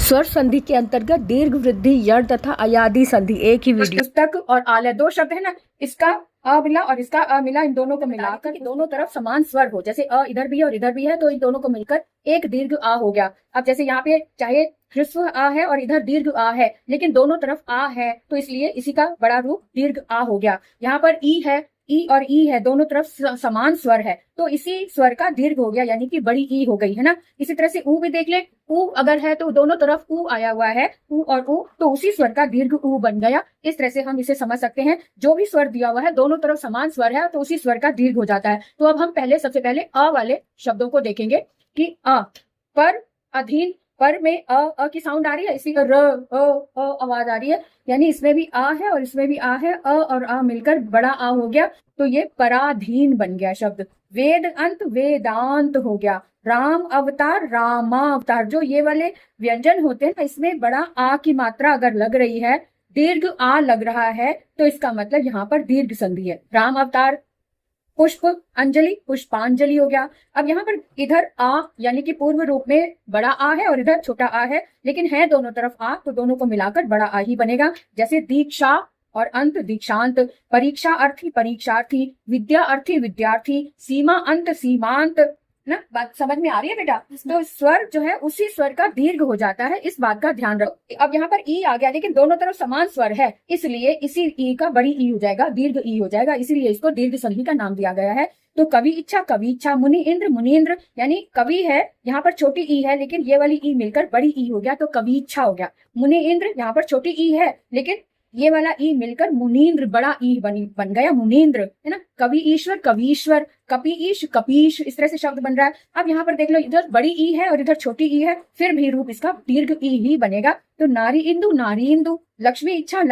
स्वर संधि के अंतर्गत दीर्घ, वृद्धि, यण तथा अयादि संधि एक ही वीडियो। पुस्तक और आलय दो शब्द है ना, इसका अ मिला और इसका अ मिला, इन दोनों को मिलाकर दोनों तरफ समान स्वर हो, जैसे अ इधर भी है और इधर भी है, तो इन दोनों को मिलकर एक दीर्घ आ हो गया। अब जैसे यहाँ पे चाहे ह्रस्व आ है और इधर दीर्घ आ है, लेकिन दोनों तरफ आ है, तो इसलिए इसी का बड़ा रूप दीर्घ आ हो गया। यहाँ पर ई है, ई और ई है, दोनों तरफ समान स्वर है, तो इसी स्वर का दीर्घ हो गया, यानी कि बड़ी ई हो गई है ना। इसी तरह से ऊ भी देख ले, ऊ अगर है तो दोनों तरफ ऊ आया हुआ है, ऊ और ऊ, तो उसी स्वर का दीर्घ ऊ बन गया। इस तरह से हम इसे समझ सकते हैं, जो भी स्वर दिया हुआ है दोनों तरफ समान स्वर है, तो उसी स्वर का दीर्घ हो जाता है। तो अब हम सबसे पहले अ वाले शब्दों को देखेंगे कि अ पर, अधीन, पर में अ की साउंड आ रही है, इसी का र आवाज आ रही है, यानी इसमें भी आ है और इसमें भी आ है, अ और आ मिलकर बड़ा आ हो गया, तो ये पराधीन बन गया शब्द। वेद अंत वेदांत हो गया। राम अवतार रामावतार, जो ये वाले व्यंजन होते हैं ना, इसमें बड़ा आ की मात्रा अगर लग रही है, दीर्घ आ लग रहा है, तो इसका मतलब यहाँ पर दीर्घ संधि है। राम अवतार, पुष्प अंजलि, पुष्पांजलि हो गया। अब यहाँ पर इधर आ यानी कि पूर्व रूप में बड़ा आ है और इधर छोटा आ है, लेकिन है दोनों तरफ आ, तो दोनों को मिलाकर बड़ा आ ही बनेगा। जैसे दीक्षा और अंत दीक्षांत, परीक्षा अर्थी परीक्षार्थी, विद्या अर्थी विद्यार्थी, सीमा अंत सीमांत। ना बात समझ में आ रही है बेटा? तो स्वर जो है उसी स्वर का दीर्घ हो जाता है, इस बात का ध्यान रखो। अब यहाँ पर ई आ गया, लेकिन दोनों तरफ समान स्वर है, इसलिए इसी ई का बड़ी ई हो जाएगा, दीर्घ ई हो जाएगा, इसीलिए इसको दीर्घ संधि का नाम दिया गया है। तो कवि इच्छा, मुनि इंद्र मुनीन्द्र, यानी कवि है, यहाँ पर छोटी ई है, लेकिन ये वाली ई मिलकर बड़ी ई हो गया, तो कवि इच्छा हो गया। मुनि इंद्र, यहाँ पर छोटी ई है, लेकिन ये वाला ई मिलकर मुनीन्द्र बड़ा ई बन गया, मुनीन्द्र, है ना। कवि ईश्वर कवीश्वर, कपीश कपीश, इस तरह से शब्द बन रहा है। अब यहाँ पर देख लो, इधर बड़ी ई है और इधर छोटी ई है, फिर भी रूप इसका दीर्घ ई ही बनेगा। तो नारी इंदु, लक्ष्मी इच्छा,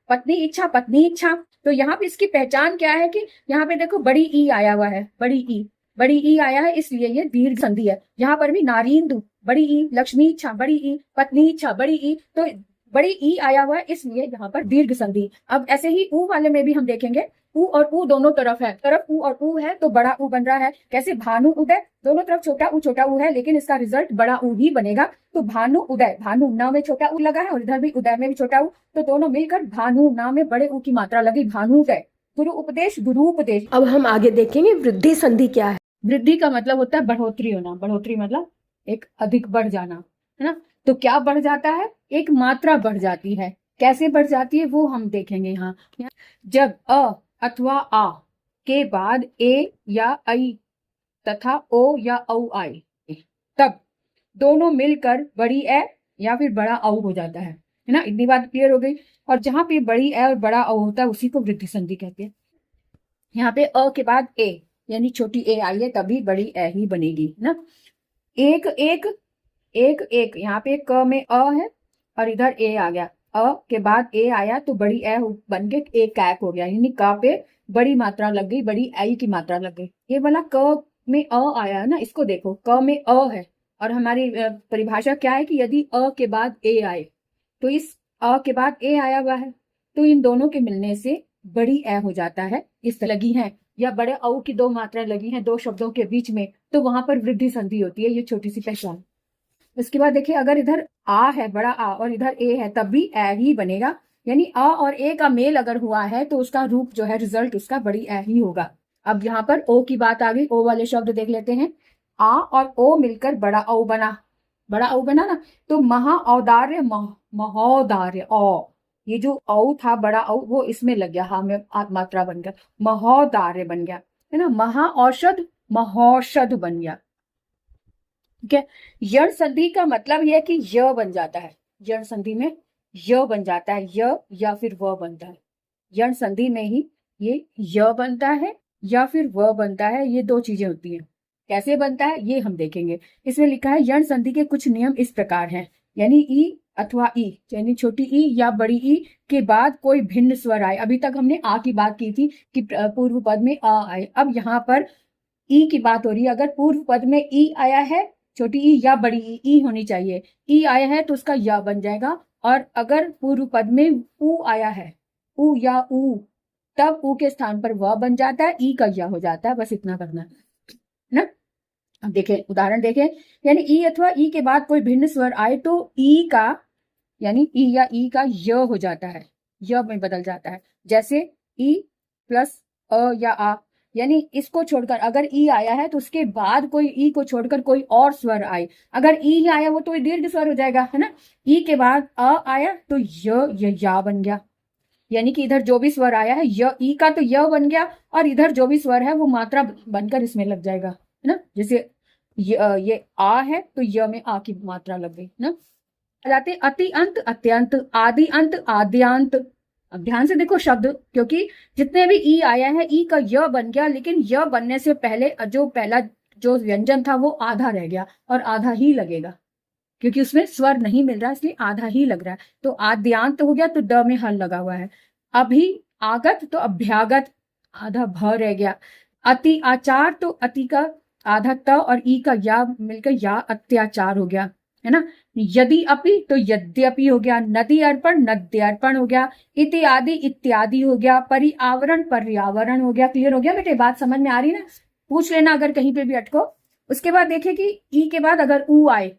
पत्नी इच्छा। तो यहाँ पे इसकी पहचान क्या है कि यहाँ पे देखो बड़ी ई आया हुआ है, बड़ी ई आया है, इसलिए ये दीर्घ संधि है। यहाँ पर भी नारी इंदु बड़ी ई, लक्ष्मी इच्छा बड़ी ई, पत्नी इच्छा बड़ी ई, तो बड़ी ई आया हुआ है, इसलिए यहाँ पर दीर्घ संधि। अब ऐसे ही ऊ वाले में भी हम देखेंगे, ऊ और ऊ दोनों तरफ है, तरफ ऊ और ऊ है, तो बड़ा ऊ बन रहा है। कैसे भानु उदय, दोनों तरफ छोटा ऊ है, लेकिन इसका रिजल्ट बड़ा ऊ ही बनेगा। तो भानु उदय, भानु न में छोटा ऊ लगा है और इधर भी उदय में भी छोटा ऊ, तो दोनों मिलकर भानु न में बड़े ऊ की मात्रा लगी, भानु उदय। गुरु उपदेश, गुरु उपदेश। अब हम आगे देखेंगे वृद्धि संधि क्या है। वृद्धि का मतलब होता है बढ़ोतरी होना, बढ़ोतरी मतलब एक अधिक बढ़ जाना, है ना। तो क्या बढ़ जाता है? एक मात्रा बढ़ जाती है। कैसे बढ़ जाती है वो हम देखेंगे यहाँ। जब अ अथवा आ के बाद ए या ऐ तथा ओ या औ आए, तब दोनों मिलकर बड़ी ए या फिर बड़ा औ हो जाता है ना। इतनी बात क्लियर हो गई। और जहां पे बड़ी ए और बड़ा औ होता है, उसी को वृद्धि संधि कहते हैं। यहाँ पे अ के बाद ए यानी छोटी ए आई है, तभी बड़ी ए ही बनेगी ना। एक एक एक एक, यहाँ पे क में अ है और इधर ए आ गया, अ के बाद ए आया तो बड़ी ए बन के एक कैक हो गया, यानी क पे बड़ी मात्रा लग गई, बड़ी आई की मात्रा लग गई। ये वाला क में अ आया है ना, इसको देखो, क में अ है और हमारी परिभाषा क्या है कि यदि अ के बाद ए आए, तो इस अ के बाद ए आया हुआ है, तो इन दोनों के मिलने से बड़ी ए हो जाता है। इस लगी है या बड़े औ की दो मात्राएं लगी हैं दो शब्दों के बीच में, तो वहां पर वृद्धि संधि होती है। ये छोटी सी पहचान। उसके बाद देखिए, अगर इधर आ है, बड़ा आ, और इधर ए है, तब भी ए ही बनेगा, यानी आ और ए का मेल अगर हुआ है तो उसका रूप जो है, रिजल्ट उसका बड़ी ए ही होगा। अब यहाँ पर ओ की बात आ गई, ओ वाले शब्द देख लेते हैं। आ और ओ मिलकर बड़ा औ बना, बड़ा औ बना ना, तो महाऔदार्य, महोदार्य, औ, ये जो औ था बड़ा औ, वो इसमें लग गया, हाँ में मात्रा बन गया, महोदार्य बन गया, है ना। महाऔषध महौषध बन गया। ठीक है। यण संधि का मतलब यह है कि य बन जाता है, यण संधि में य बन जाता है, य या फिर व बनता है। यण संधि में ही ये य बनता है या फिर व बनता है, ये दो चीजें होती हैं। कैसे बनता है ये हम देखेंगे। इसमें लिखा है यण संधि के कुछ नियम इस प्रकार हैं, यानी ई अथवा ई, यानी छोटी ई या बड़ी ई के बाद कोई भिन्न स्वर आए। अभी तक हमने आ की बात की थी कि पूर्व पद में आ आए, अब यहाँ पर ई की बात हो रही है। अगर पूर्व पद में ई आया है, छोटी ई या बड़ी ई होनी चाहिए, ई आया है तो उसका या बन जाएगा। और अगर पूर्व पद में ऊ आया है, ऊ या ऊ, तब ऊ के स्थान पर व बन जाता है, ई का या हो जाता है। बस इतना करना है ना। अब देखें, उदाहरण देखें, यानी ई अथवा ई के बाद कोई भिन्न स्वर आए तो ई का, यानी ई या ई का य हो जाता है, य में बदल जाता है। जैसे ई प्लस अ या आ, यानी इसको छोड़कर अगर ई आया है तो उसके बाद कोई ई को छोड़कर कोई और स्वर आए, अगर ई ही आया वो तो दीर्घ स्वर हो जाएगा, है ना। ई के बाद अ आया तो य या बन गया, यानी कि इधर जो भी स्वर आया है य, ई का तो य बन गया, और इधर जो भी स्वर है वो मात्रा बनकर इसमें लग जाएगा, है ना। जैसे ये आ है तो य में आ की मात्रा लग गई ना। जाते अति अंत, अत्यंत, आदि अंत, आद्यांत। अब ध्यान से देखो शब्द, क्योंकि जितने भी ई आया है ई का य बन गया, लेकिन य बनने से पहले जो पहला जो व्यंजन था वो आधा रह गया और आधा ही लगेगा, क्योंकि उसमें स्वर नहीं मिल रहा इसलिए आधा ही लग रहा है। तो आद्यांत हो गया तो ड में हल लगा हुआ है। अभी आगत तो अभ्यागत, आधा भ रह गया। अति आचार तो अति का आधा त और ई का या मिलकर या अत्याचार हो गया, है ना। यदि अपि तो यद्यपि हो गया। नदी अर्पण नद्यर्पण हो गया। इत्यादि इत्यादि हो गया। परिआवरण पर्यावरण हो गया। क्लियर हो गया बेटे, बात समझ में आ रही ना, पूछ लेना अगर कहीं पे भी अटको। उसके बाद देखें कि ई के बाद अगर ऊ आए,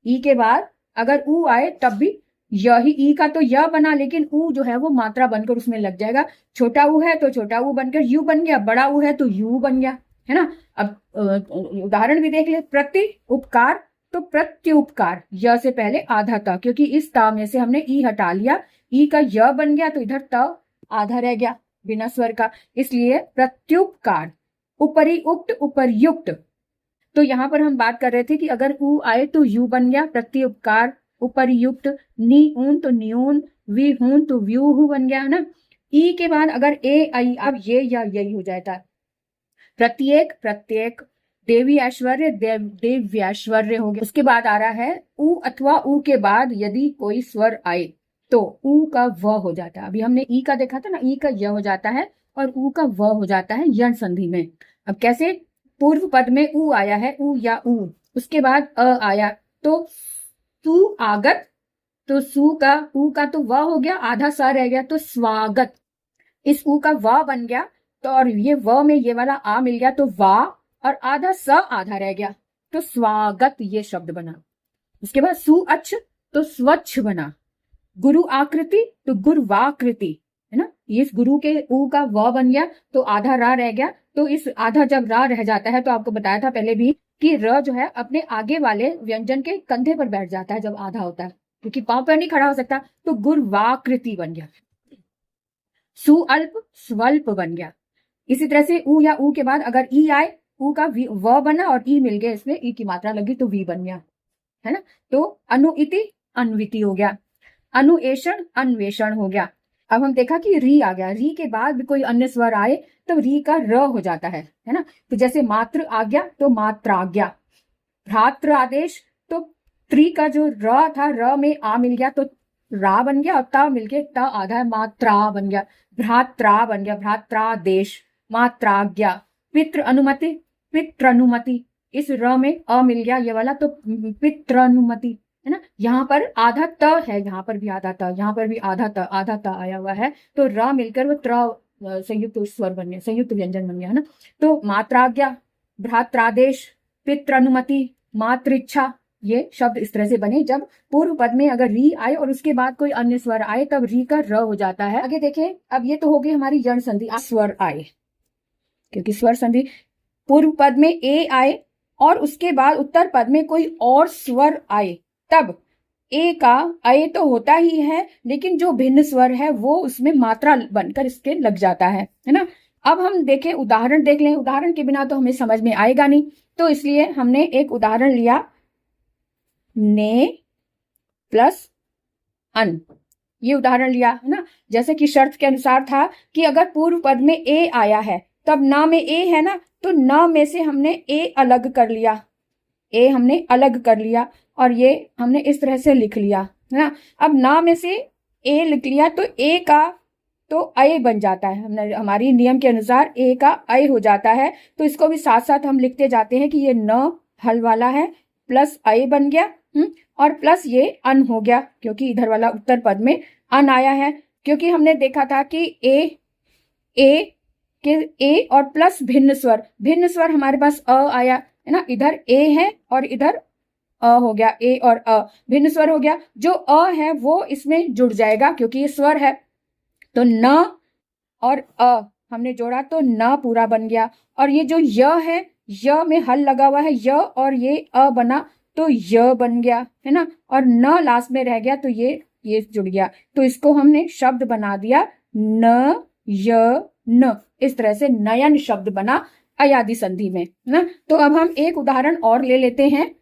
ई के बाद अगर ऊ आए तब भी यही ई का तो य बना, लेकिन ऊ जो है वो मात्रा बनकर उसमें लग जाएगा। छोटा ऊ है तो छोटा ऊ बनकर यू बन गया, बड़ा ऊ है तो यू बन गया, है ना। अब उदाहरण भी देख ले। प्रति उपकार तो प्रत्युपकार, य से पहले आधा था, क्योंकि इस ता में से हमने ई हटा लिया, ई का य बन गया तो इधर त आधा रह गया बिना स्वर का, इसलिए प्रत्युपकार। उपरि उक्त उपर्युक्त, तो यहाँ पर हम बात कर रहे थे कि अगर ऊ आए तो यू बन गया, प्रत्युपकार। उपरयुक्त। नी ऊन तो न्यून, वी हून तो व्यूह बन गया, है ना। ई के बाद अगर ए आई, अब ये या यही हो जाता है। प्रत्येक प्रत्येक। देवी ऐश्वर्य देव्यैश्वर्य हो गया। उसके बाद आ रहा है ऊ अथवा ऊ के बाद यदि कोई स्वर आए तो ऊ का व हो जाता है। अभी हमने ई का देखा था ना, ई का य हो जाता है और ऊ का व हो जाता है यण संधि में। अब कैसे? पूर्व पद में ऊ आया है, ऊ या ऊ, उसके बाद अ आया तो सु आगत, तो सु का ऊ का तो व हो गया, आधा सा रह गया तो स्वागत। इस ऊ का व बन गया तो, और ये व में ये वाला आ मिल गया तो वा, और आधा स आधा रह गया तो स्वागत, ये शब्द बना। उसके बाद सु अच्छ तो स्वच्छ बना। गुरु आकृति तो गुरुवाकृति, है ना। इस गुरु के ऊ का व बन गया तो आधा रा रह गया, तो इस आधा जब रा रह जाता है तो आपको बताया था पहले भी कि र जो है अपने आगे वाले व्यंजन के कंधे पर बैठ जाता है जब आधा होता है, क्योंकि पांव पर नहीं खड़ा हो सकता, तो गुरुवाकृति बन गया। सुअल्प स्वल्प बन गया। इसी तरह से ऊ या ऊ के बाद अगर ई आए, ऊ का व बना और ई मिल गया, इसमें ई की मात्रा लगी तो वी बन गया, है ना। तो अनुइति अन्विति हो गया। अनुएषण अन्वेषण हो गया। अब हम देखा कि री आ गया, री के बाद भी कोई अन्य स्वर आए तो री का र हो जाता है ना। तो जैसे मात्र आज्ञा तो मात्राज्ञा। भ्रात्र आदेश तो त्रि का जो र था, र में आ मिल गया तो रा बन गया, और ता मिलके ता आधा है, मात्रा बन गया। भ्रात्रा बन गया, भ्रात्रादेश। मात्राज्ञा। पितृ अनुमति पितृ अनुमति, इस र में अ मिल गया ये वाला तो पितृ अनुमति, है ना। यहाँ पर आधा त है, यहाँ पर भी आधा त, यहाँ पर भी आधा त आया हुआ है, तो र मिलकर वो त्र संयुक्त स्वर बन गया, संयुक्त व्यंजन बन गया, है ना। तो मात्राज्ञा, भ्रात्रादेश, पितृ अनुमति, मातृच्छा, ये शब्द इस तरह से बने जब पूर्व पद में अगर री आए और उसके बाद कोई अन्य स्वर आए तब री का र हो जाता है। आगे देखें, अब ये तो हो गई हमारी यण संधि, स्वर आए, क्योंकि स्वर संधि पूर्व पद में ए आए और उसके बाद उत्तर पद में कोई और स्वर आए तब ए का अय तो होता ही है, लेकिन जो भिन्न स्वर है वो उसमें मात्रा बनकर इसके लग जाता है ना। अब हम देखें, उदाहरण देख लें, उदाहरण के बिना तो हमें समझ में आएगा नहीं, तो इसलिए हमने एक उदाहरण लिया, ने प्लस अन, ये उदाहरण लिया, है ना। जैसे कि शर्त के अनुसार था कि अगर पूर्व पद में ए आया है तब ना में ए है ना, तो ना में से हमने ए अलग कर लिया, ए हमने अलग कर लिया और ये हमने इस तरह से लिख लिया, है ना। अब ना में से ए लिख लिया तो ए का तो अय बन जाता है, हमने हमारी नियम के अनुसार ए का अय हो जाता है, तो इसको भी साथ साथ हम लिखते जाते हैं कि ये न हल वाला है प्लस अय बन गया, और प्लस ये अन हो गया, क्योंकि इधर वाला उत्तर पद में अन आया है। क्योंकि हमने देखा था कि ए और प्लस भिन्न स्वर हमारे पास अ आया, है ना, इधर ए है और इधर अ हो गया, ए और अ भिन्न स्वर हो गया। जो अ है वो इसमें जुड़ जाएगा क्योंकि ये स्वर है, तो न और अ हमने जोड़ा तो न पूरा बन गया। और ये जो य है, य में हल लगा हुआ है, य और ये अ बना तो य बन गया, है ना, और न लास्ट में रह गया तो ये जुड़ गया, तो इसको हमने शब्द बना दिया न य न। इस तरह से नयन शब्द बना अयादी संधि में, ना। तो अब हम एक उदाहरण और ले लेते हैं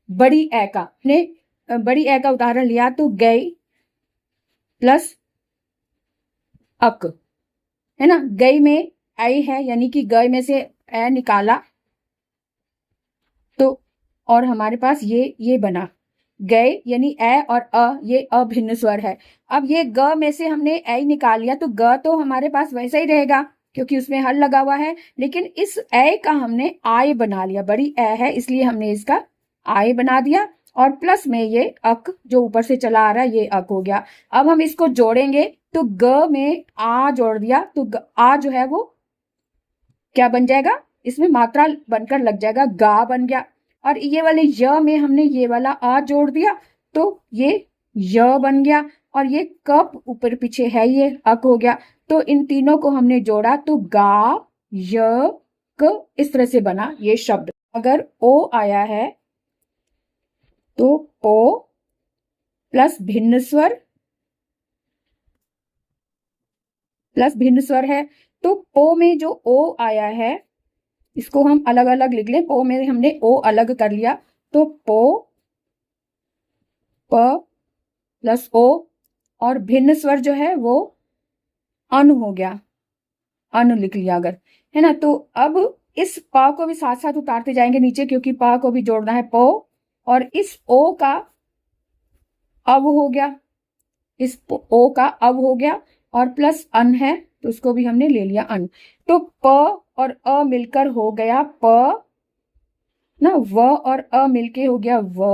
बड़ी ए का। ने बड़ी ए का उदाहरण लिया तो गई प्लस अक, है ना, गई में आई है यानी कि गई में से ए निकाला तो, और हमारे पास ये बना गए यानी ए और अ, ये अभिन्न स्वर है। अब ये ग में से हमने ए निकाल लिया तो ग तो हमारे पास वैसा ही रहेगा क्योंकि उसमें हल लगा हुआ है, लेकिन इस ए का हमने आय बना लिया, बड़ी ए है इसलिए हमने इसका आय बना दिया, और प्लस में ये अक जो ऊपर से चला आ रहा है ये अक हो गया। अब हम इसको जोड़ेंगे तो ग में आ जोड़ दिया तो आ जो है वो क्या बन जाएगा, इसमें मात्रा बनकर लग जाएगा, गा बन गया। और ये वाले य में हमने ये वाला आ जोड़ दिया तो ये य बन गया, और ये कप ऊपर पीछे है ये अक हो गया। तो इन तीनों को हमने जोड़ा तो गा य क, इस तरह से बना ये शब्द। अगर ओ आया है तो पो प्लस भिन्न स्वर है, तो पो में जो ओ आया है इसको हम अलग अलग लिख लें। पो में हमने ओ अलग कर लिया तो पो प प्लस ओ, और भिन्न स्वर जो है वो अन हो गया, अन लिख लिया अगर, है ना। तो अब इस प को भी साथ साथ उतारते जाएंगे नीचे क्योंकि प को भी जोड़ना है पो, और इस ओ का अब हो गया, इस ओ का अब हो गया, और प्लस अन है तो उसको भी हमने ले लिया अन। तो प और अ मिलकर हो गया प ना, व और अ मिलके हो गया व।